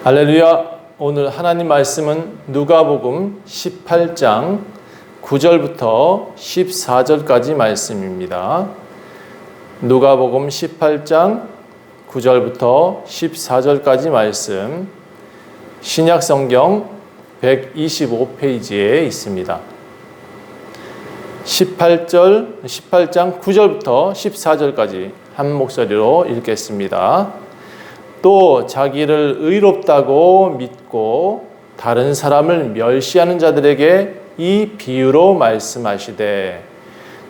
할렐루야. 오늘 하나님 말씀은 누가복음 18장 9절부터 14절까지 말씀입니다. 누가복음 18장 9절부터 14절까지 말씀, 신약성경 125페이지에 있습니다. 18장 9절부터 14절까지 한 목소리로 읽겠습니다. 또 자기를 의롭다고 믿고 다른 사람을 멸시하는 자들에게 이 비유로 말씀하시되,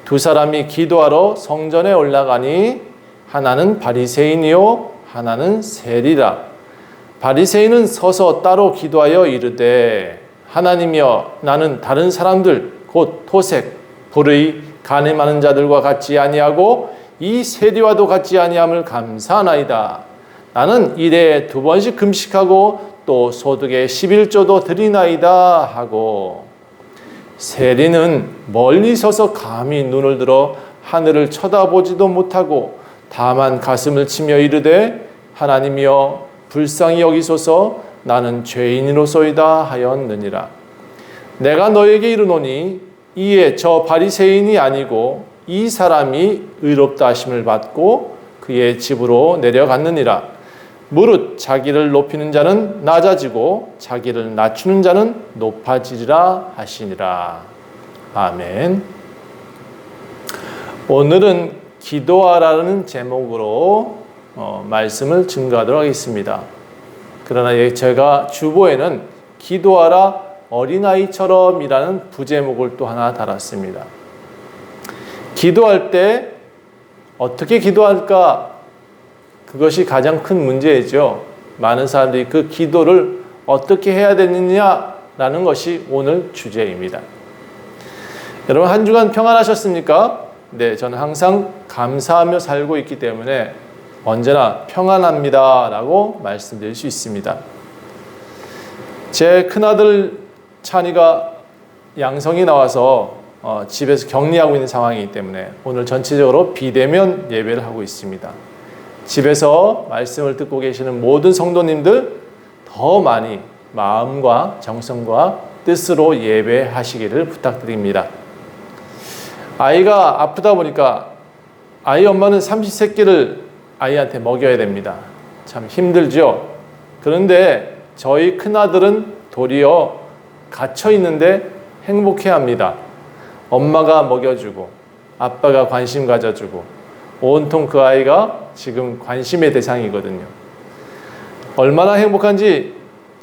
두 사람이 기도하러 성전에 올라가니 하나는 바리새인이요 하나는 세리라. 바리새인은 서서 따로 기도하여 이르되, 하나님이여, 나는 다른 사람들 곧 토색, 불의, 간음하는 자들과 같지 아니하고 이 세리와도 같지 아니함을 감사하나이다. 나는 일에 2번씩 금식하고 또 소득의 11조도 드리나이다 하고, 세리는 멀리 서서 감히 눈을 들어 하늘을 쳐다보지도 못하고 다만 가슴을 치며 이르되, 하나님이여 불쌍히 여기소서, 나는 죄인이로소이다 하였느니라. 내가 너에게 이르노니 이에 저 바리새인이 아니고 이 사람이 의롭다 하심을 받고 그의 집으로 내려갔느니라. 무릇 자기를 높이는 자는 낮아지고 자기를 낮추는 자는 높아지리라 하시니라. 아멘. 오늘은 기도하라는 제목으로 말씀을 증거하도록 하겠습니다. 그러나 제가 주보에는 기도하라 어린아이처럼 이라는 부제목을 또 하나 달았습니다. 기도할 때 어떻게 기도할까? 그것이 가장 큰 문제이죠. 많은 사람들이 그 기도를 어떻게 해야 되느냐라는 것이 오늘 주제입니다. 여러분, 한 주간 평안하셨습니까? 네, 저는 항상 감사하며 살고 있기 때문에 언제나 평안합니다 라고 말씀드릴 수 있습니다. 제 큰아들 찬이가 양성이 나와서 집에서 격리하고 있는 상황이기 때문에 오늘 전체적으로 비대면 예배를 하고 있습니다. 집에서 말씀을 듣고 계시는 모든 성도님들 더 많이 마음과 정성과 뜻으로 예배하시기를 부탁드립니다. 아이가 아프다 보니까 아이 엄마는 삼시세끼를 아이한테 먹여야 됩니다. 참 힘들죠. 그런데 저희 큰아들은 도리어 갇혀 있는데 행복해합니다. 엄마가 먹여주고 아빠가 관심 가져주고 온통 그 아이가 지금 관심의 대상이거든요. 얼마나 행복한지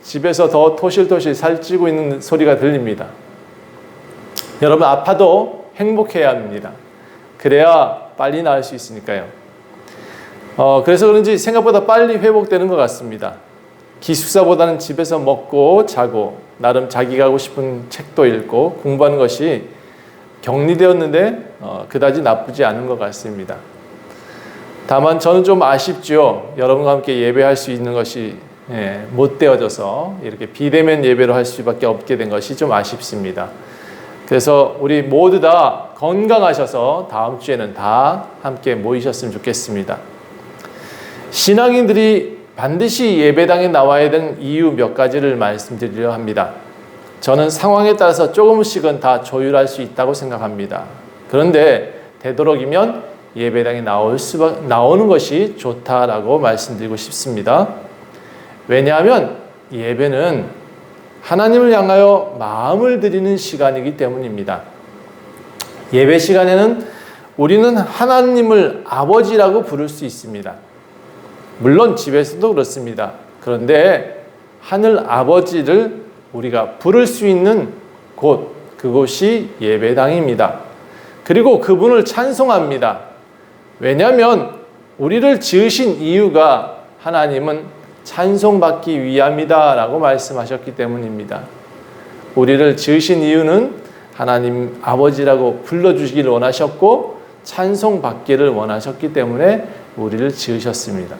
집에서 더 토실토실 살찌고 있는 소리가 들립니다. 여러분, 아파도 행복해야 합니다. 그래야 빨리 나을 수 있으니까요. 그래서 그런지 생각보다 빨리 회복되는 것 같습니다. 기숙사보다는 집에서 먹고 자고 나름 자기가 하고 싶은 책도 읽고 공부하는 것이 격리되었는데 그다지 나쁘지 않은 것 같습니다. 다만 저는 좀 아쉽죠. 여러분과 함께 예배할 수 있는 것이 못 되어져서 이렇게 비대면 예배로 할 수밖에 없게 된 것이 좀 아쉽습니다. 그래서 우리 모두 다 건강하셔서 다음 주에는 다 함께 모이셨으면 좋겠습니다. 신앙인들이 반드시 예배당에 나와야 되는 이유 몇 가지를 말씀드리려 합니다. 저는 상황에 따라서 조금씩은 다 조율할 수 있다고 생각합니다. 그런데 되도록이면 예배당에 나오는 것이 좋다라고 말씀드리고 싶습니다. 왜냐하면 예배는 하나님을 향하여 마음을 드리는 시간이기 때문입니다. 예배 시간에는 우리는 하나님을 아버지라고 부를 수 있습니다. 물론 집에서도 그렇습니다. 그런데 하늘 아버지를 우리가 부를 수 있는 곳, 그곳이 예배당입니다. 그리고 그분을 찬송합니다. 왜냐하면 우리를 지으신 이유가 하나님은 찬송받기 위함이다 라고 말씀하셨기 때문입니다. 우리를 지으신 이유는 하나님 아버지라고 불러주시기를 원하셨고 찬송받기를 원하셨기 때문에 우리를 지으셨습니다.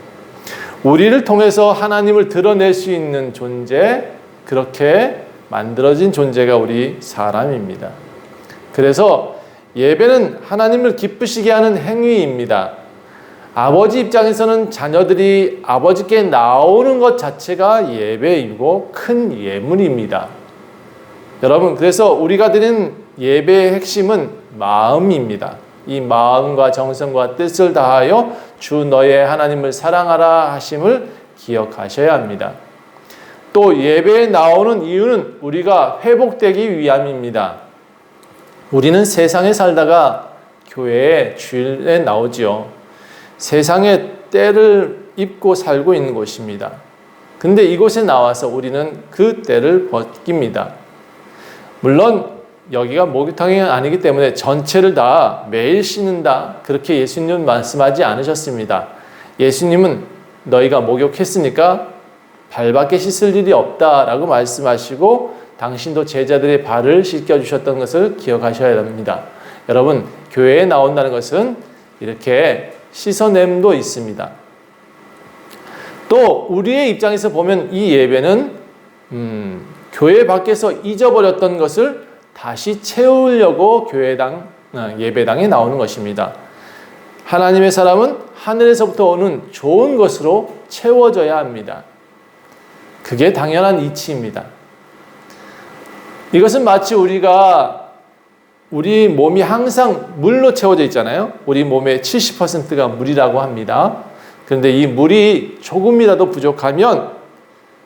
우리를 통해서 하나님을 드러낼 수 있는 존재, 그렇게 만들어진 존재가 우리 사람입니다. 그래서 예배는 하나님을 기쁘시게 하는 행위입니다. 아버지 입장에서는 자녀들이 아버지께 나오는 것 자체가 예배이고 큰 예물입니다. 여러분, 그래서 우리가 드리는 예배의 핵심은 마음입니다. 이 마음과 정성과 뜻을 다하여 주 너의 하나님을 사랑하라 하심을 기억하셔야 합니다. 또 예배에 나오는 이유는 우리가 회복되기 위함입니다. 우리는 세상에 살다가 교회에 주일에 나오지요. 세상의 때를 입고 살고 있는 곳입니다. 근데 이곳에 나와서 우리는 그 때를 벗깁니다. 물론 여기가 목욕탕이 아니기 때문에 전체를 다 매일 씻는다, 그렇게 예수님은 말씀하지 않으셨습니다. 예수님은 너희가 목욕했으니까 발밖에 씻을 일이 없다라고 말씀하시고 당신도 제자들의 발을 씻겨주셨던 것을 기억하셔야 합니다. 여러분, 교회에 나온다는 것은 이렇게 씻어냄도 있습니다. 또 우리의 입장에서 보면 이 예배는 교회 밖에서 잊어버렸던 것을 다시 채우려고 예배당에 나오는 것입니다. 하나님의 사람은 하늘에서부터 오는 좋은 것으로 채워져야 합니다. 그게 당연한 이치입니다. 이것은 마치 우리 몸이 항상 물로 채워져 있잖아요. 우리 몸의 70%가 물이라고 합니다. 그런데 이 물이 조금이라도 부족하면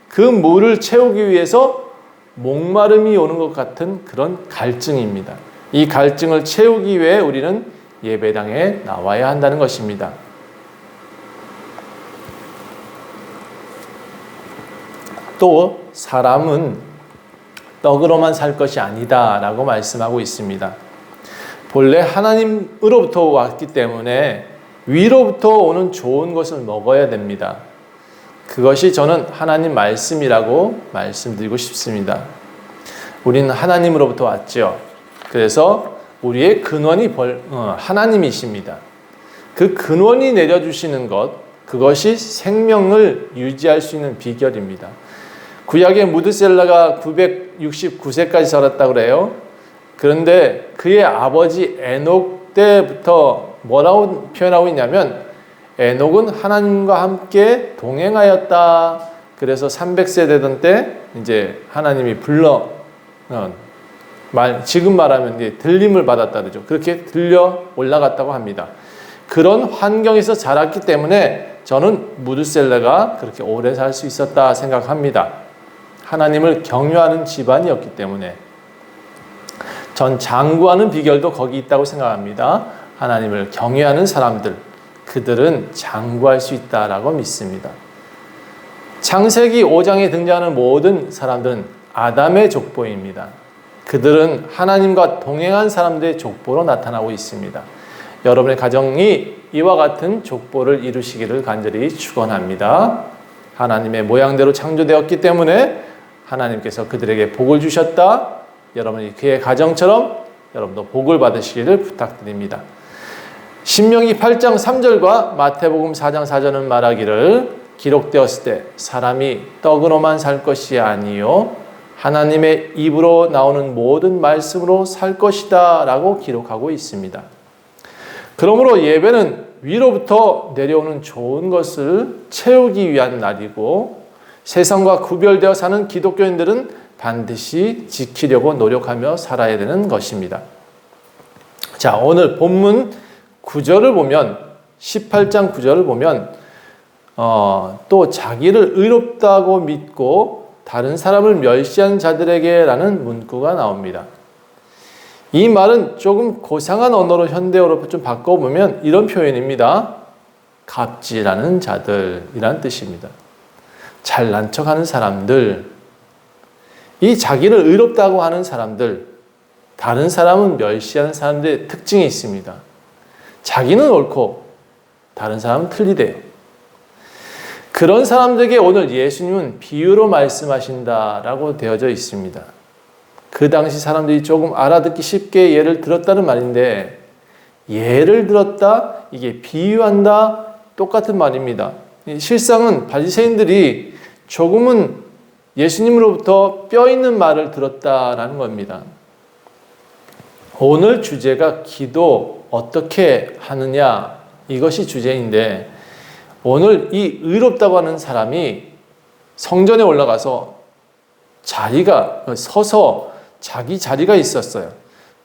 그 물을 채우기 위해서 목마름이 오는 것 같은 그런 갈증입니다. 이 갈증을 채우기 위해 우리는 예배당에 나와야 한다는 것입니다. 또 사람은 떡으로만 살 것이 아니다 라고 말씀하고 있습니다. 본래 하나님으로부터 왔기 때문에 위로부터 오는 좋은 것을 먹어야 됩니다. 그것이 저는 하나님 말씀이라고 말씀드리고 싶습니다. 우리는 하나님으로부터 왔죠. 그래서 우리의 근원이 하나님이십니다. 그 근원이 내려주시는 것, 그것이 생명을 유지할 수 있는 비결입니다. 구약의 무드셀라가 969세까지 살았다고 그래요. 그런데 그의 아버지 에녹 때부터 뭐라고 표현하고 있냐면 에녹은 하나님과 함께 동행하였다. 그래서 300세 되던 때 이제 하나님이 지금 말하면 이제 들림을 받았다 그러죠. 그렇게 들려 올라갔다고 합니다. 그런 환경에서 자랐기 때문에 저는 무드셀라가 그렇게 오래 살 수 있었다 생각합니다. 하나님을 경유하는 집안이었기 때문에 전 장구하는 비결도 거기 있다고 생각합니다. 하나님을 경외하는 사람들, 그들은 장구할 수 있다라고 믿습니다. 창세기 5장에 등장하는 모든 사람들은 아담의 족보입니다. 그들은 하나님과 동행한 사람들의 족보로 나타나고 있습니다. 여러분의 가정이 이와 같은 족보를 이루시기를 간절히 축원합니다. 하나님의 모양대로 창조되었기 때문에 하나님께서 그들에게 복을 주셨다. 여러분이 그의 가정처럼 여러분도 복을 받으시기를 부탁드립니다. 신명기 8장 3절과 마태복음 4장 4절은 말하기를 기록되었을 때 사람이 떡으로만 살 것이 아니요 하나님의 입으로 나오는 모든 말씀으로 살 것이다 라고 기록하고 있습니다. 그러므로 예배는 위로부터 내려오는 좋은 것을 채우기 위한 날이고 세상과 구별되어 사는 기독교인들은 반드시 지키려고 노력하며 살아야 되는 것입니다. 자, 오늘 본문 9절을 보면 18장 9절을 보면 또 자기를 의롭다고 믿고 다른 사람을 멸시한 자들에게 라는 문구가 나옵니다. 이 말은 조금 고상한 언어로 현대어로 좀 바꿔보면 이런 표현입니다. 갑질하는 자들이란 뜻입니다. 잘난 척하는 사람들, 이 자기를 의롭다고 하는 사람들, 다른 사람은 멸시하는 사람들의 특징이 있습니다. 자기는 옳고 다른 사람은 틀리대요. 그런 사람들에게 오늘 예수님은 비유로 말씀하신다라고 되어져 있습니다. 그 당시 사람들이 조금 알아듣기 쉽게 예를 들었다는 말인데 예를 들었다, 이게 비유한다, 똑같은 말입니다. 실상은 바리새인들이 조금은 예수님으로부터 뼈 있는 말을 들었다라는 겁니다. 오늘 주제가 기도 어떻게 하느냐 이것이 주제인데 오늘 이 의롭다고 하는 사람이 성전에 올라가서 자리가 서서 자기 자리가 있었어요.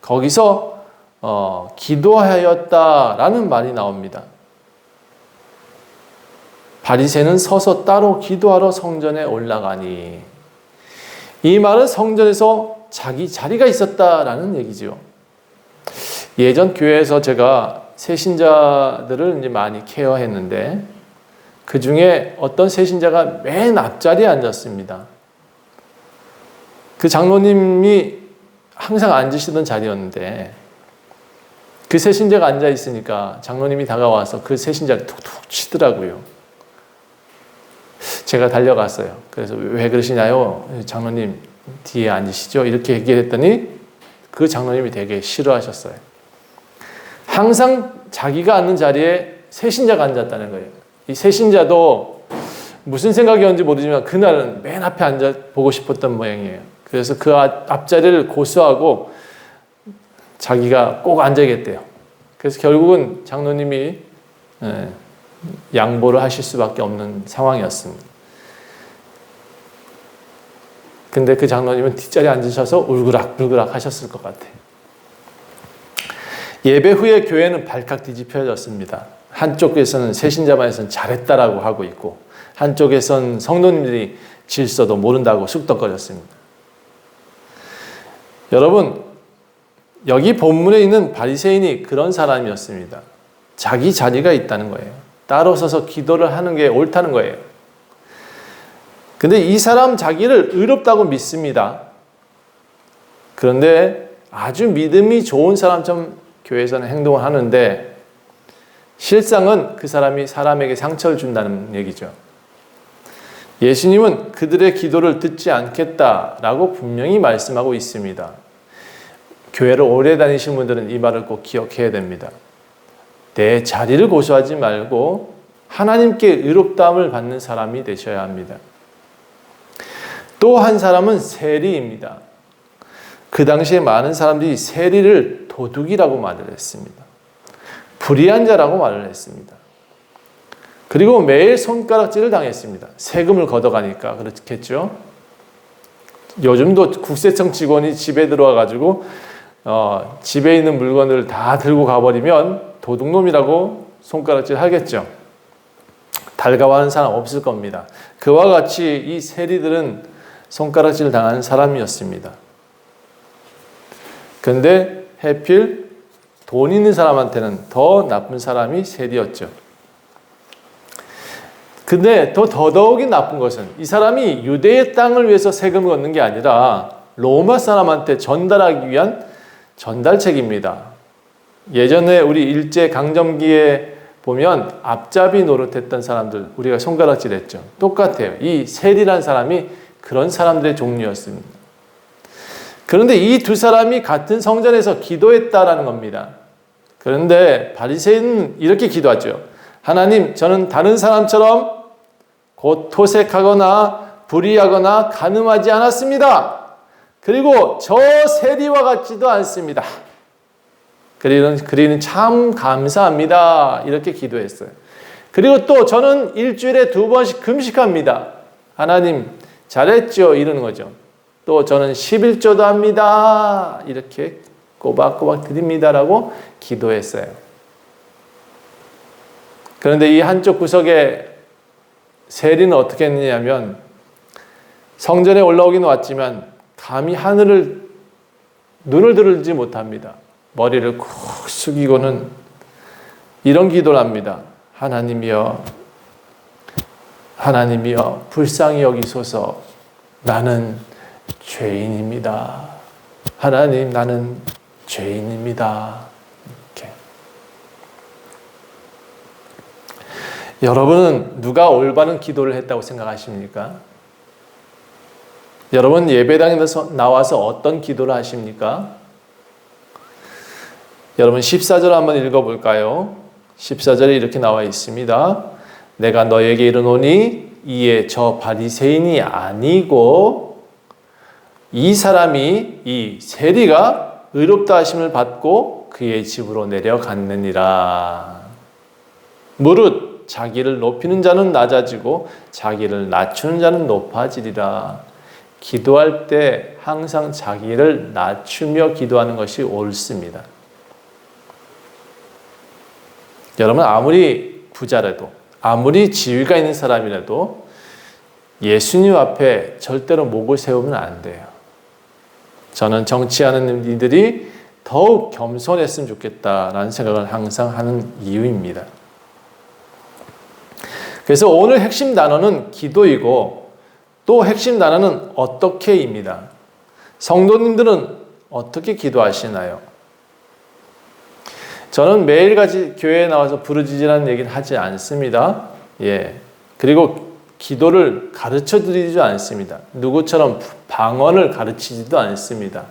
거기서 기도하였다라는 말이 나옵니다. 바리새인은 서서 따로 기도하러 성전에 올라가니 이 말은 성전에서 자기 자리가 있었다라는 얘기죠. 예전 교회에서 제가 새신자들을 이제 많이 케어했는데 그 중에 어떤 새신자가 맨 앞자리에 앉았습니다. 그 장로님이 항상 앉으시던 자리였는데 그 새신자가 앉아 있으니까 장로님이 다가와서 그 새신자를 툭툭 치더라고요. 제가 달려갔어요. 그래서 왜 그러시나요? 장로님 뒤에 앉으시죠. 이렇게 얘기했더니 그 장로님이 되게 싫어하셨어요. 항상 자기가 앉는 자리에 새신자가 앉았다는 거예요. 이 새신자도 무슨 생각이었는지 모르지만 그날은 맨 앞에 앉아 보고 싶었던 모양이에요. 그래서 그 앞자리를 고수하고 자기가 꼭 앉아야겠대요. 그래서 결국은 장로님이 양보를 하실 수밖에 없는 상황이었습니다. 근데 그 장로님은 뒷자리에 앉으셔서 울그락불그락 하셨을 것 같아요. 예배 후에 교회는 발칵 뒤집혀졌습니다. 한쪽에서는 새신자반에서는 잘했다라고 하고 있고 한쪽에서는 성도님들이 질서도 모른다고 쑥덕거렸습니다. 여러분, 여기 본문에 있는 바리새인이 그런 사람이었습니다. 자기 자리가 있다는 거예요. 따로 서서 기도를 하는 게 옳다는 거예요. 근데 이 사람 자기를 의롭다고 믿습니다. 그런데 아주 믿음이 좋은 사람처럼 교회에서는 행동을 하는데 실상은 그 사람이 사람에게 상처를 준다는 얘기죠. 예수님은 그들의 기도를 듣지 않겠다라고 분명히 말씀하고 있습니다. 교회를 오래 다니신 분들은 이 말을 꼭 기억해야 됩니다. 내 자리를 고수하지 말고 하나님께 의롭다함을 받는 사람이 되셔야 합니다. 또 한 사람은 세리입니다. 그 당시에 많은 사람들이 세리를 도둑이라고 말을 했습니다. 불의한 자라고 말을 했습니다. 그리고 매일 손가락질을 당했습니다. 세금을 걷어가니까 그렇겠죠. 요즘도 국세청 직원이 집에 들어와가지고 집에 있는 물건을 다 들고 가버리면 도둑놈이라고 손가락질 하겠죠. 달가워하는 사람 없을 겁니다. 그와 같이 이 세리들은 손가락질 당한 사람이었습니다. 근데 해필 돈 있는 사람한테는 더 나쁜 사람이 세리였죠. 근데 더더욱이 나쁜 것은 이 사람이 유대의 땅을 위해서 세금을 걷는 게 아니라 로마 사람한테 전달하기 위한 전달책입니다. 예전에 우리 일제강점기에 보면 앞잡이 노릇했던 사람들 우리가 손가락질했죠. 똑같아요. 이 세리란 사람이 그런 사람들의 종류였습니다. 그런데 이 두 사람이 같은 성전에서 기도했다라는 겁니다. 그런데 바리새인은 이렇게 기도하죠. 하나님, 저는 다른 사람처럼 곧 토색하거나 불의하거나 간음하지 않았습니다. 그리고 저 세리와 같지도 않습니다. 그리는 참 감사합니다. 이렇게 기도했어요. 그리고 또 저는 일주일에 2번씩 금식합니다. 하나님 잘했죠. 이러는 거죠. 또 저는 11조도 합니다. 이렇게 꼬박꼬박 드립니다라고 기도했어요. 그런데 이 한쪽 구석에 세리는 어떻게 했느냐면 성전에 올라오긴 왔지만 감히 눈을 들지 못합니다. 머리를 쿡 숙이고는 이런 기도를 합니다. 하나님이여 불쌍히 여기소서. 나는 죄인입니다. 하나님, 나는 죄인입니다. 이렇게. 여러분은 누가 올바른 기도를 했다고 생각하십니까? 여러분 예배당에 나와서 어떤 기도를 하십니까? 여러분 14절 한번 읽어볼까요? 14절에 이렇게 나와 있습니다. 내가 너에게 이르노니 이에 저 바리새인이 아니고 이 사람이 이 세리가 의롭다 하심을 받고 그의 집으로 내려갔느니라. 무릇 자기를 높이는 자는 낮아지고 자기를 낮추는 자는 높아지리라. 기도할 때 항상 자기를 낮추며 기도하는 것이 옳습니다. 여러분, 아무리 부자라도, 아무리 지위가 있는 사람이라도 예수님 앞에 절대로 목을 세우면 안 돼요. 저는 정치하는 이들이 더욱 겸손했으면 좋겠다라는 생각을 항상 하는 이유입니다. 그래서 오늘 핵심 단어는 기도이고 또 핵심 단어는 어떻게입니다. 성도님들은 어떻게 기도하시나요? 저는 매일같이 교회에 나와서 부르짖으라는 얘기는 하지 않습니다. 그리고 기도를 가르쳐 드리지 않습니다. 누구처럼 방언을 가르치지도 않습니다.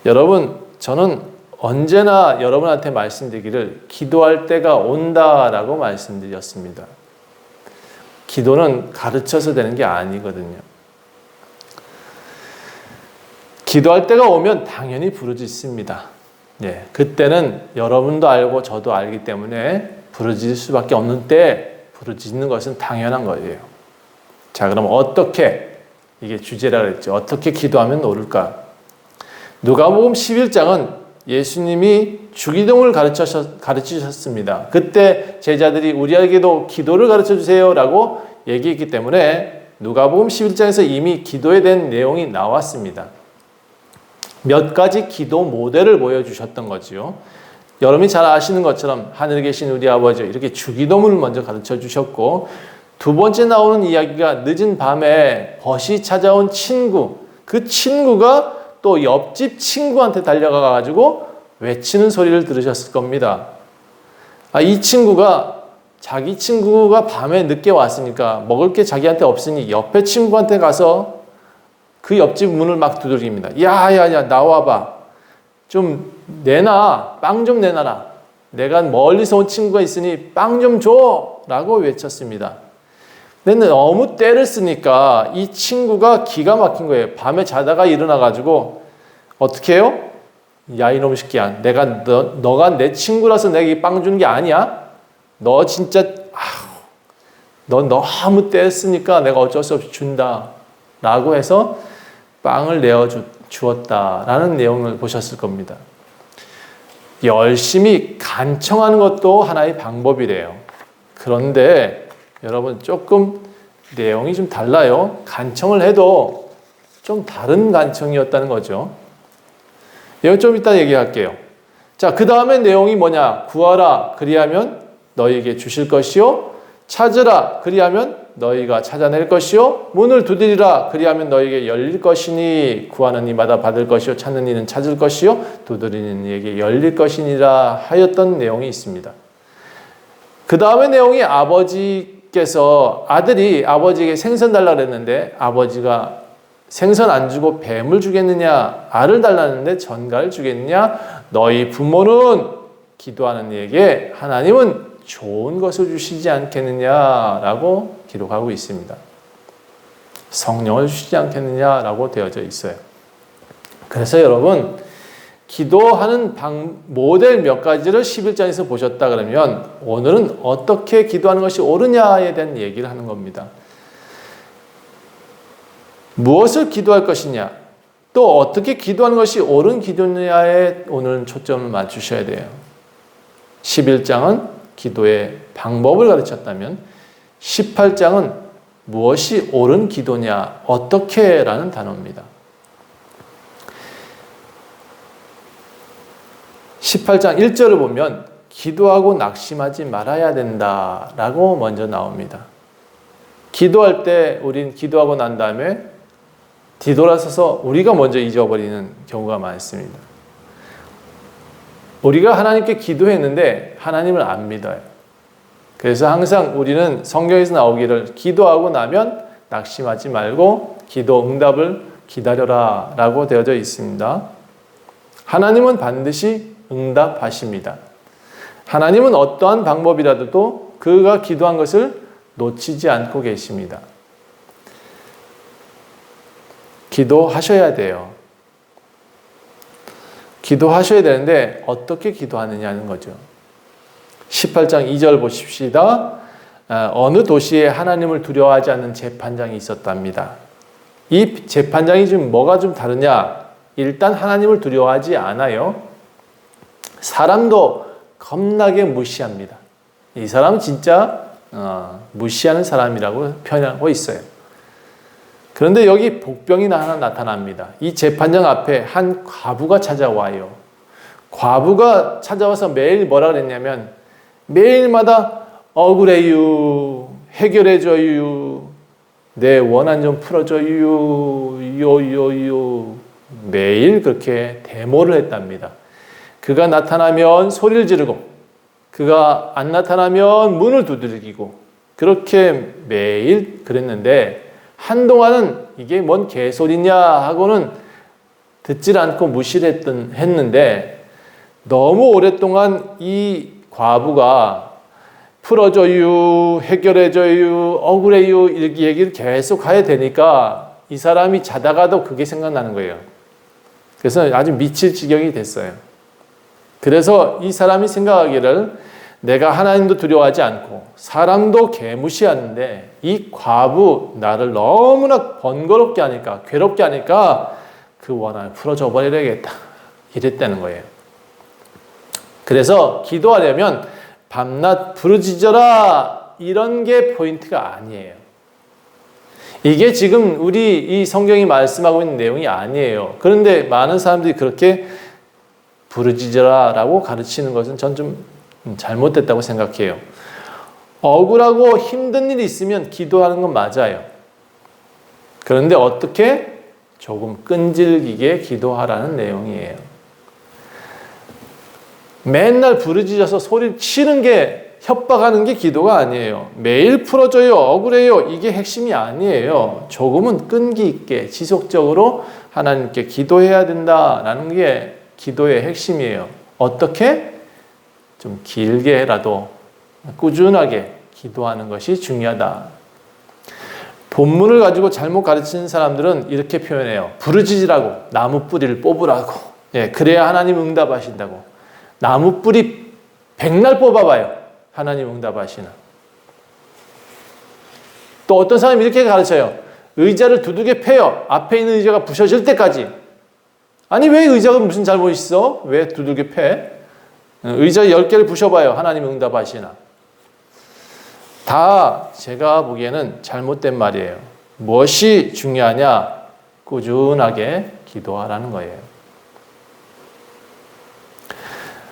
여러분, 저는 언제나 여러분한테 말씀드리기를 기도할 때가 온다라고 말씀드렸습니다. 기도는 가르쳐서 되는 게 아니거든요. 기도할 때가 오면 당연히 부르짖습니다. 그때는 여러분도 알고 저도 알기 때문에 부르짖을 수밖에 없는 때 부르짖는 것은 당연한 거예요. 자, 그럼 어떻게, 이게 주제라 그랬죠. 어떻게 기도하면 옳을까? 누가복음 11장은 예수님이 주기도문을 가르치셨습니다. 그때 제자들이 우리에게도 기도를 가르쳐 주세요 라고 얘기했기 때문에 누가복음 11장에서 이미 기도에 대한 내용이 나왔습니다. 몇 가지 기도 모델을 보여주셨던 거지요. 여러분이 잘 아시는 것처럼 하늘에 계신 우리 아버지, 이렇게 주기도문을 먼저 가르쳐 주셨고, 두 번째 나오는 이야기가 늦은 밤에 벗이 찾아온 친구, 그 친구가 또 옆집 친구한테 달려가가지고 외치는 소리를 들으셨을 겁니다. 이 친구가 자기 친구가 밤에 늦게 왔으니까 먹을 게 자기한테 없으니 옆에 친구한테 가서 그 옆집 문을 막 두드립니다. 야야야, 나와봐. 좀 내놔. 빵 좀 내놔라. 내가 멀리서 온 친구가 있으니 빵 좀 줘. 라고 외쳤습니다. 근데 너무 때를 쓰니까 이 친구가 기가 막힌 거예요. 밤에 자다가 일어나가지고 어떻게 해요? 야, 이놈 새끼야. 너가 내 친구라서 내가 빵 주는 게 아니야? 너 진짜, 너 너무 때렸으니까 내가 어쩔 수 없이 준다. 라고 해서 빵을 주었다라는 내용을 보셨을 겁니다. 열심히 간청하는 것도 하나의 방법이래요. 그런데 여러분, 조금 내용이 좀 달라요. 간청을 해도 좀 다른 간청이었다는 거죠. 이건 좀 이따 얘기할게요. 자, 그 다음에 내용이 뭐냐? 구하라, 그리하면 너희에게 주실 것이요. 찾으라, 그리하면 너희가 찾아낼 것이요. 문을 두드리라, 그리하면 너희에게 열릴 것이니 구하는 이마다 받을 것이요. 찾는 이는 찾을 것이요. 두드리는 이에게 열릴 것이니라 하였던 내용이 있습니다. 그 다음에 내용이 아버지께서, 아들이 아버지에게 생선 달라 그랬는데 아버지가 생선 안 주고 뱀을 주겠느냐, 알을 달라는데 전갈을 주겠느냐, 너희 부모는 기도하는 이에게 하나님은 좋은 것을 주시지 않겠느냐라고 기록하고 있습니다. 성령을 주시지 않겠느냐라고 되어져 있어요. 그래서 여러분, 기도하는 모델 몇 가지를 11장에서 보셨다 그러면 오늘은 어떻게 기도하는 것이 옳으냐에 대한 얘기를 하는 겁니다. 무엇을 기도할 것이냐, 또 어떻게 기도하는 것이 옳은 기도냐에 오늘은 초점을 맞추셔야 돼요. 11장은 기도의 방법을 가르쳤다면 18장은 무엇이 옳은 기도냐, 어떻게 라는 단어입니다. 18장 1절을 보면 기도하고 낙심하지 말아야 된다라고 먼저 나옵니다. 기도할 때 우린 기도하고 난 다음에 뒤돌아서서 우리가 먼저 잊어버리는 경우가 많습니다. 우리가 하나님께 기도했는데 하나님을 안 믿어요. 그래서 항상 우리는 성경에서 나오기를 기도하고 나면 낙심하지 말고 기도 응답을 기다려라 라고 되어져 있습니다. 하나님은 반드시 응답하십니다. 하나님은 어떠한 방법이라도 그가 기도한 것을 놓치지 않고 계십니다. 기도하셔야 돼요. 기도하셔야 되는데 어떻게 기도하느냐는 거죠. 18장 2절 보십시다. 어느 도시에 하나님을 두려워하지 않는 재판장이 있었답니다. 이 재판장이 좀 뭐가 좀 다르냐? 일단 하나님을 두려워하지 않아요. 사람도 겁나게 무시합니다. 이 사람은 진짜 무시하는 사람이라고 표현하고 있어요. 그런데 여기 복병이 하나 나타납니다. 이 재판장 앞에 한 과부가 찾아와요. 과부가 찾아와서 매일 뭐라 그랬냐면 매일마다 억울해요, 해결해줘요, 내 원한 좀 풀어줘요, 요요요, 매일 그렇게 데모를 했답니다. 그가 나타나면 소리를 지르고 그가 안 나타나면 문을 두들기고 그렇게 매일 그랬는데 한동안은 이게 뭔 개소리냐 하고는 듣질 않고 무시를 했는데 너무 오랫동안 이 과부가 풀어줘요, 해결해줘요, 억울해요 이렇게 얘기를 계속 해야 되니까 이 사람이 자다가도 그게 생각나는 거예요. 그래서 아주 미칠 지경이 됐어요. 그래서 이 사람이 생각하기를 내가 하나님도 두려워하지 않고 사람도 개무시하는데 이 과부 나를 너무나 번거롭게 하니까 괴롭게 하니까 그 원한을 풀어줘 버려야겠다 이랬다는 거예요. 그래서 기도하려면 밤낮 부르짖어라 이런 게 포인트가 아니에요. 이게 지금 우리 이 성경이 말씀하고 있는 내용이 아니에요. 그런데 많은 사람들이 그렇게 부르짖어라 라고 가르치는 것은 전 좀 잘못됐다고 생각해요. 억울하고 힘든 일이 있으면 기도하는 건 맞아요. 그런데 어떻게? 조금 끈질기게 기도하라는 내용이에요. 맨날 부르짖어서 소리를 치는 게 협박하는 게 기도가 아니에요. 매일 풀어줘요, 억울해요 이게 핵심이 아니에요. 조금은 끈기 있게 지속적으로 하나님께 기도해야 된다라는 게 기도의 핵심이에요. 어떻게? 좀 길게라도 꾸준하게 기도하는 것이 중요하다. 본문을 가지고 잘못 가르치는 사람들은 이렇게 표현해요. 부르짖으라고, 나무 뿌리를 뽑으라고. 예, 그래야 하나님 응답하신다고. 나무 뿌리 백날 뽑아봐요. 하나님 응답하시나. 또 어떤 사람이 이렇게 가르쳐요. 의자를 두둑에 패요. 앞에 있는 의자가 부셔질 때까지. 아니 왜 의자가 무슨 잘못이 있어? 왜 두둑에 패? 의자 10개를 부셔봐요. 하나님 응답하시나. 다 제가 보기에는 잘못된 말이에요. 무엇이 중요하냐? 꾸준하게 기도하라는 거예요.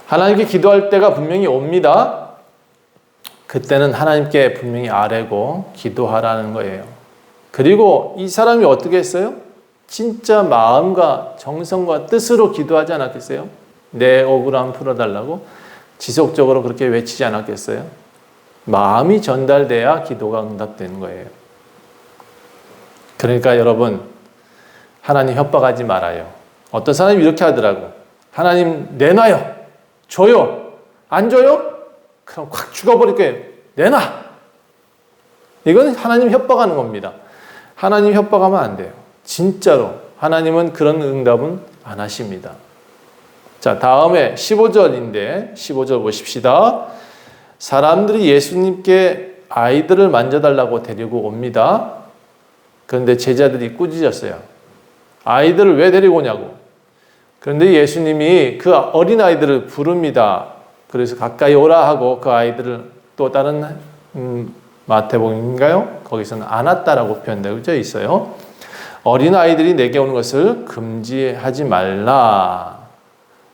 하나님께 기도할 때가 분명히 옵니다. 그때는 하나님께 분명히 아뢰고 기도하라는 거예요. 그리고 이 사람이 어떻게 했어요? 진짜 마음과 정성과 뜻으로 기도하지 않았겠어요? 내 억울함 풀어달라고 지속적으로 그렇게 외치지 않았겠어요? 마음이 전달돼야 기도가 응답되는 거예요. 그러니까 여러분 하나님 협박하지 말아요. 어떤 사람이 이렇게 하더라고. 하나님 내놔요. 줘요. 안 줘요? 그럼 확 죽어버릴 거예요. 내놔. 이건 하나님 협박하는 겁니다. 하나님 협박하면 안 돼요. 진짜로 하나님은 그런 응답은 안 하십니다. 자, 다음에 15절인데 15절 보십시다. 사람들이 예수님께 아이들을 만져달라고 데리고 옵니다. 그런데 제자들이 꾸짖었어요. 아이들을 왜 데리고 오냐고. 그런데 예수님이 그 어린아이들을 부릅니다. 그래서 가까이 오라 하고 그 아이들을 또 다른 마태복음인가요? 거기서는 안았다라고 표현되어 있어요. 어린아이들이 내게 오는 것을 금지하지 말라.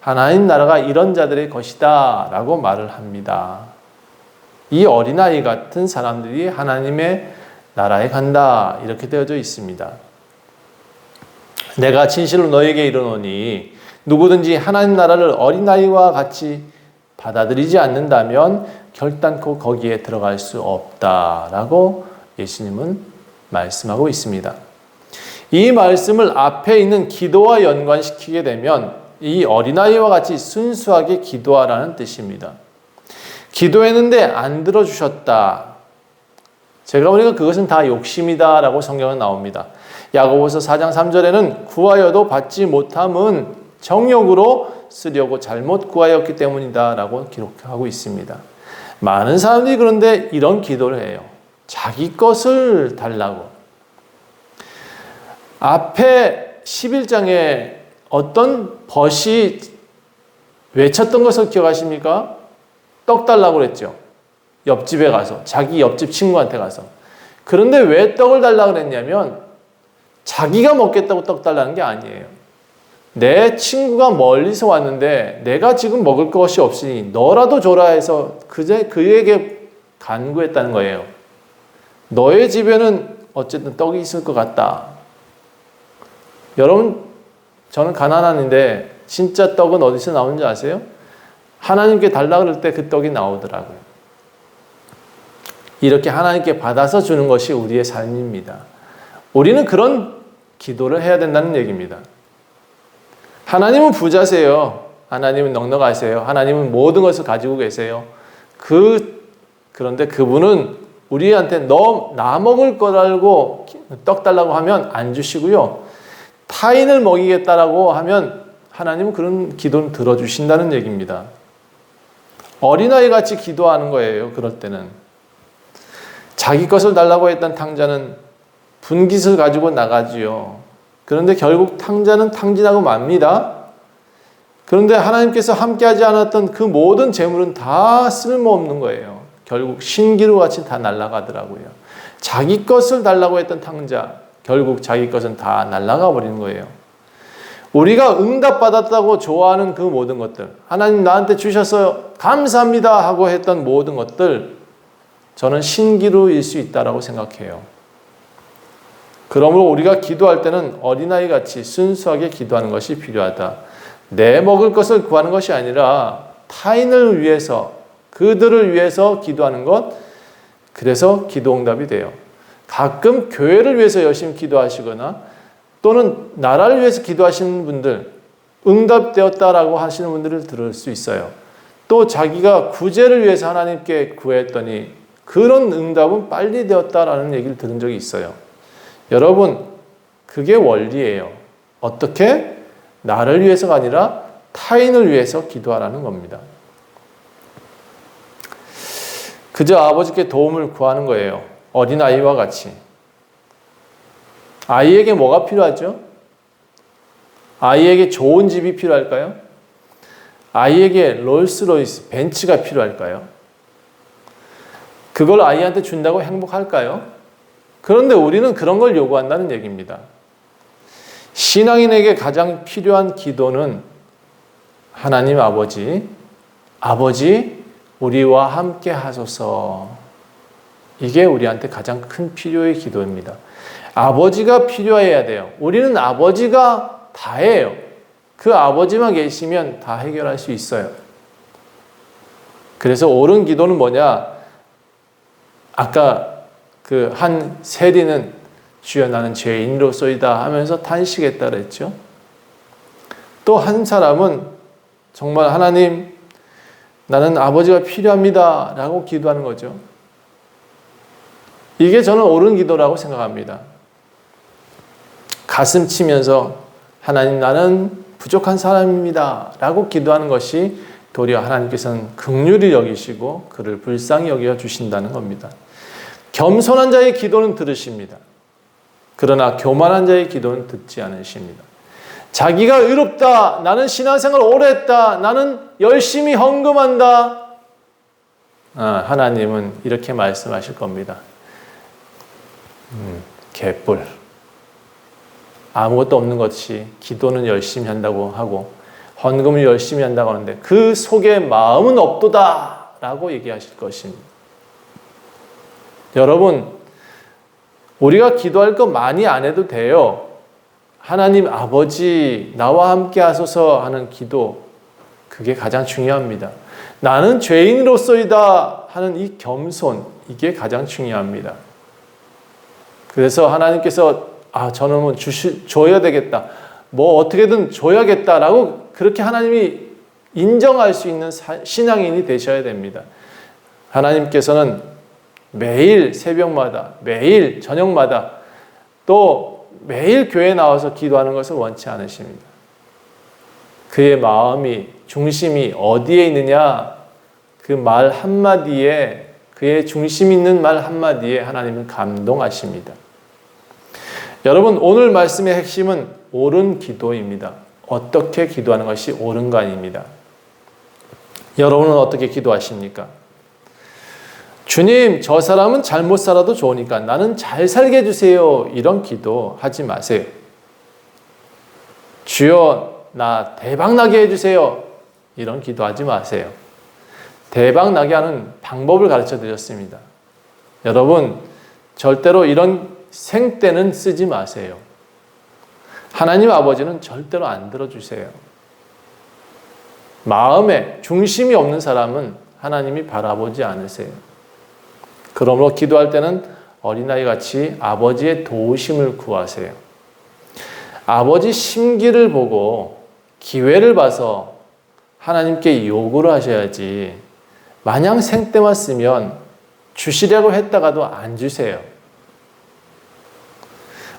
하나님 나라가 이런 자들의 것이다 라고 말을 합니다. 이 어린아이 같은 사람들이 하나님의 나라에 간다 이렇게 되어져 있습니다. 내가 진실로 너에게 이르노니 누구든지 하나님 나라를 어린아이와 같이 받아들이지 않는다면 결단코 거기에 들어갈 수 없다라고 예수님은 말씀하고 있습니다. 이 말씀을 앞에 있는 기도와 연관시키게 되면 이 어린아이와 같이 순수하게 기도하라는 뜻입니다. 기도했는데 안 들어주셨다. 제가 보니까 그것은 다 욕심이다 라고 성경은 나옵니다. 야고보서 4장 3절에는 구하여도 받지 못함은 정욕으로 쓰려고 잘못 구하였기 때문이다 라고 기록하고 있습니다. 많은 사람들이 그런데 이런 기도를 해요. 자기 것을 달라고. 앞에 11장에 어떤 벗이 외쳤던 것을 기억하십니까? 떡 달라고 그랬죠. 옆집에 가서, 자기 옆집 친구한테 가서. 그런데 왜 떡을 달라고 그랬냐면 자기가 먹겠다고 떡 달라는 게 아니에요. 내 친구가 멀리서 왔는데 내가 지금 먹을 것이 없으니 너라도 줘라 해서 그에게 간구했다는 거예요. 너의 집에는 어쨌든 떡이 있을 것 같다. 여러분, 저는 가난한데 진짜 떡은 어디서 나오는지 아세요? 하나님께 달라고 그럴 때 그 떡이 나오더라고요. 이렇게 하나님께 받아서 주는 것이 우리의 삶입니다. 우리는 그런 기도를 해야 된다는 얘기입니다. 하나님은 부자세요. 하나님은 넉넉하세요. 하나님은 모든 것을 가지고 계세요. 그런데 그분은 우리한테 나 먹을 것 알고 떡 달라고 하면 안 주시고요. 타인을 먹이겠다라고 하면 하나님은 그런 기도는 들어주신다는 얘기입니다. 어린아이 같이 기도하는 거예요. 그럴 때는. 자기 것을 달라고 했던 탕자는 분깃을 가지고 나가지요. 그런데 결국 탕자는 탕진하고 맙니다. 그런데 하나님께서 함께하지 않았던 그 모든 재물은 다 쓸모없는 거예요. 결국 신기루 같이 다 날아가더라고요. 자기 것을 달라고 했던 탕자, 결국 자기 것은 다 날아가 버리는 거예요. 우리가 응답받았다고 좋아하는 그 모든 것들, 하나님 나한테 주셔서 감사합니다 하고 했던 모든 것들, 저는 신기루일 수 있다고 생각해요. 그러므로 우리가 기도할 때는 어린아이 같이 순수하게 기도하는 것이 필요하다. 내 먹을 것을 구하는 것이 아니라 타인을 위해서, 그들을 위해서 기도하는 것, 그래서 기도 응답이 돼요. 가끔 교회를 위해서 열심히 기도하시거나 또는 나라를 위해서 기도하시는 분들, 응답되었다라고 하시는 분들을 들을 수 있어요. 또 자기가 구제를 위해서 하나님께 구했더니 그런 응답은 빨리 되었다라는 얘기를 들은 적이 있어요. 여러분, 그게 원리예요. 어떻게? 나를 위해서가 아니라 타인을 위해서 기도하라는 겁니다. 그저 아버지께 도움을 구하는 거예요. 어린아이와 같이. 아이에게 뭐가 필요하죠? 아이에게 좋은 집이 필요할까요? 아이에게 롤스로이스, 벤츠가 필요할까요? 그걸 아이한테 준다고 행복할까요? 그런데 우리는 그런 걸 요구한다는 얘기입니다. 신앙인에게 가장 필요한 기도는 하나님 아버지, 우리와 함께 하소서. 이게 우리한테 가장 큰 필요의 기도입니다. 아버지가 필요해야 돼요. 우리는 아버지가 다예요. 그 아버지만 계시면 다 해결할 수 있어요. 그래서 옳은 기도는 뭐냐? 아까 그 한 세리는 주여 나는 죄인으로소이다 하면서 탄식했다 그랬죠. 또 한 사람은 정말 하나님 나는 아버지가 필요합니다 라고 기도하는 거죠. 이게 저는 옳은 기도라고 생각합니다. 가슴 치면서 하나님 나는 부족한 사람입니다 라고 기도하는 것이 도리어 하나님께서는 긍휼히 여기시고 그를 불쌍히 여겨 주신다는 겁니다. 겸손한 자의 기도는 들으십니다. 그러나 교만한 자의 기도는 듣지 않으십니다. 자기가 의롭다, 나는 신앙생활 오래 했다, 나는 열심히 헌금한다. 하나님은 이렇게 말씀하실 겁니다. 개뿔. 아무것도 없는 것이 기도는 열심히 한다고 하고 헌금을 열심히 한다고 하는데 그 속에 마음은 없도다 라고 얘기하실 것입니다. 여러분, 우리가 기도할 거 많이 안 해도 돼요. 하나님 아버지 나와 함께 하소서 하는 기도, 그게 가장 중요합니다. 나는 죄인으로서이다 하는 이 겸손, 이게 가장 중요합니다. 그래서 하나님께서 저놈은 줘야 되겠다, 뭐 어떻게든 줘야겠다라고 그렇게 하나님이 인정할 수 있는 신앙인이 되셔야 됩니다. 하나님께서는 매일 새벽마다, 매일 저녁마다, 또 매일 교회에 나와서 기도하는 것을 원치 않으십니다. 그의 마음이, 중심이 어디에 있느냐? 그 말 한마디에, 그의 중심 있는 말 한마디에 하나님은 감동하십니다. 여러분, 오늘 말씀의 핵심은 옳은 기도입니다. 어떻게 기도하는 것이 옳은가 아닙니다. 여러분은 어떻게 기도하십니까? 주님, 저 사람은 잘못 살아도 좋으니까 나는 잘 살게 해주세요. 이런 기도 하지 마세요. 주여, 나 대박 나게 해주세요. 이런 기도 하지 마세요. 대박 나게 하는 방법을 가르쳐 드렸습니다. 여러분, 절대로 이런 생떼는 쓰지 마세요. 하나님 아버지는 절대로 안 들어주세요. 마음에 중심이 없는 사람은 하나님이 바라보지 않으세요. 그러므로 기도할 때는 어린아이 같이 아버지의 도우심을 구하세요. 아버지 심기를 보고 기회를 봐서 하나님께 요구를 하셔야지, 마냥 생떼만 쓰면 주시려고 했다가도 안 주세요.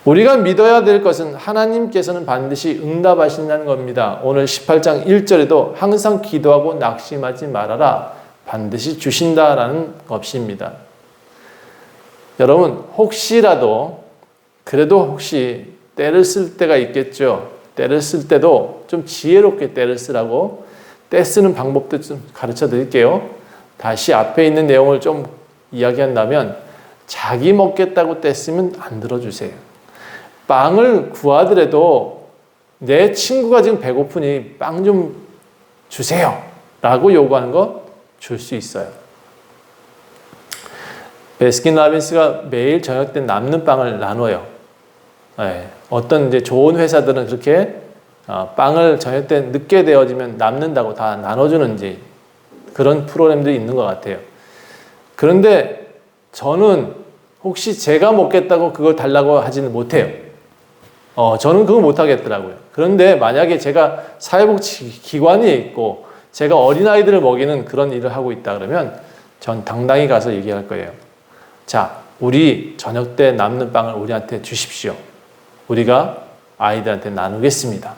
우리가 믿어야 될 것은 하나님께서는 반드시 응답하신다는 겁니다. 오늘 18장 1절에도 항상 기도하고 낙심하지 말아라. 반드시 주신다라는 것입니다. 여러분, 혹시라도, 그래도 혹시 때를 쓸 때가 있겠죠. 때를 쓸 때도 좀 지혜롭게 때를 쓰라고 때 쓰는 방법도 좀 가르쳐 드릴게요. 다시 앞에 있는 내용을 좀 이야기한다면, 자기 먹겠다고 때 쓰면 안 들어주세요. 빵을 구하더라도 내 친구가 지금 배고프니 빵 좀 주세요 라고 요구하는 거 줄 수 있어요. 베스킨라빈스가 매일 저녁 때 남는 빵을 나눠요. 네. 어떤 이제 좋은 회사들은 그렇게 빵을 저녁 때 늦게 되어지면 남는다고 다 나눠주는지 그런 프로그램들이 있는 것 같아요. 그런데 저는 혹시 제가 먹겠다고 그걸 달라고 하지는 못해요. 저는 그거 못 하겠더라고요. 그런데 만약에 제가 사회복지기관에 있고 제가 어린아이들을 먹이는 그런 일을 하고 있다 그러면 전 당당히 가서 얘기할 거예요. 자, 우리 저녁 때 남는 빵을 우리한테 주십시오. 우리가 아이들한테 나누겠습니다.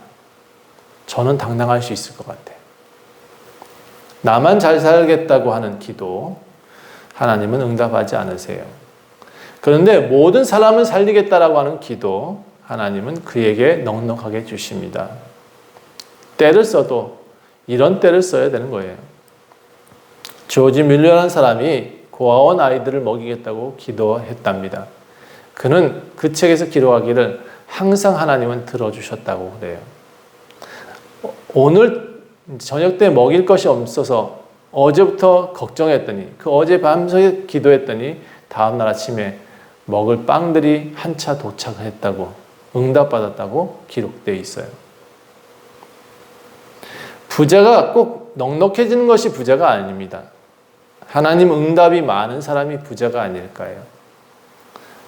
저는 당당할 수 있을 것 같아요. 나만 잘 살겠다고 하는 기도, 하나님은 응답하지 않으세요. 그런데 모든 사람을 살리겠다라고 하는 기도, 하나님은 그에게 넉넉하게 주십니다. 때를 써도 이런 때를 써야 되는 거예요. 조지 밀러라는 사람이 고아원 아이들을 먹이겠다고 기도했답니다. 그는 그 책에서 기록하기를 항상 하나님은 들어주셨다고 그래요. 오늘 저녁 때 먹일 것이 없어서 어제부터 걱정했더니, 그 어제 밤새 기도했더니 다음날 아침에 먹을 빵들이 한 차 도착했다고, 응답받았다고 기록되어 있어요. 부자가 꼭 넉넉해지는 것이 부자가 아닙니다. 하나님 응답이 많은 사람이 부자가 아닐까요?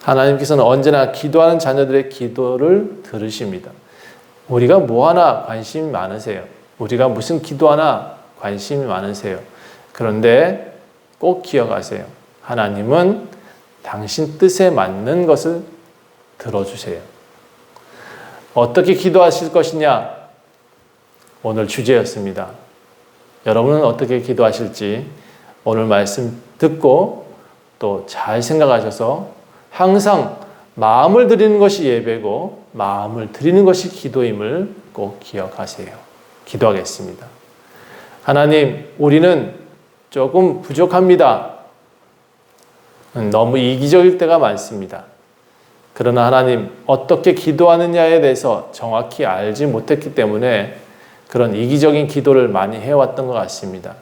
하나님께서는 언제나 기도하는 자녀들의 기도를 들으십니다. 우리가 뭐 하나 관심이 많으세요. 우리가 무슨 기도하나 관심이 많으세요. 그런데 꼭 기억하세요. 하나님은 당신 뜻에 맞는 것을 들어주세요. 어떻게 기도하실 것이냐? 오늘 주제였습니다. 여러분은 어떻게 기도하실지 오늘 말씀 듣고 또 잘 생각하셔서 항상 마음을 드리는 것이 예배고 마음을 드리는 것이 기도임을 꼭 기억하세요. 기도하겠습니다. 하나님, 우리는 조금 부족합니다. 너무 이기적일 때가 많습니다. 그러나 하나님, 어떻게 기도하느냐에 대해서 정확히 알지 못했기 때문에 그런 이기적인 기도를 많이 해왔던 것 같습니다.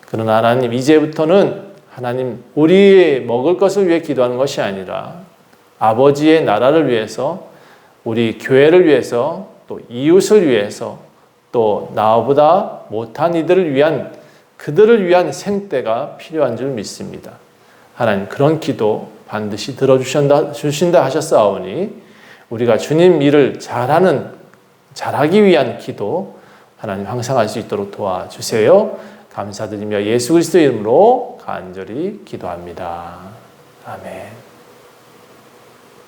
그러나 하나님, 이제부터는 하나님, 우리의 먹을 것을 위해 기도하는 것이 아니라 아버지의 나라를 위해서, 우리 교회를 위해서, 또 이웃을 위해서, 또 나보다 못한 이들을 위한, 그들을 위한 생때가 필요한 줄 믿습니다. 하나님, 그런 기도 반드시 들어주신다 하셨사오니 우리가 주님 일을 잘하기 위한 기도 하나님 항상 할 수 있도록 도와주세요. 감사드리며 예수 그리스도의 이름으로 간절히 기도합니다. 아멘.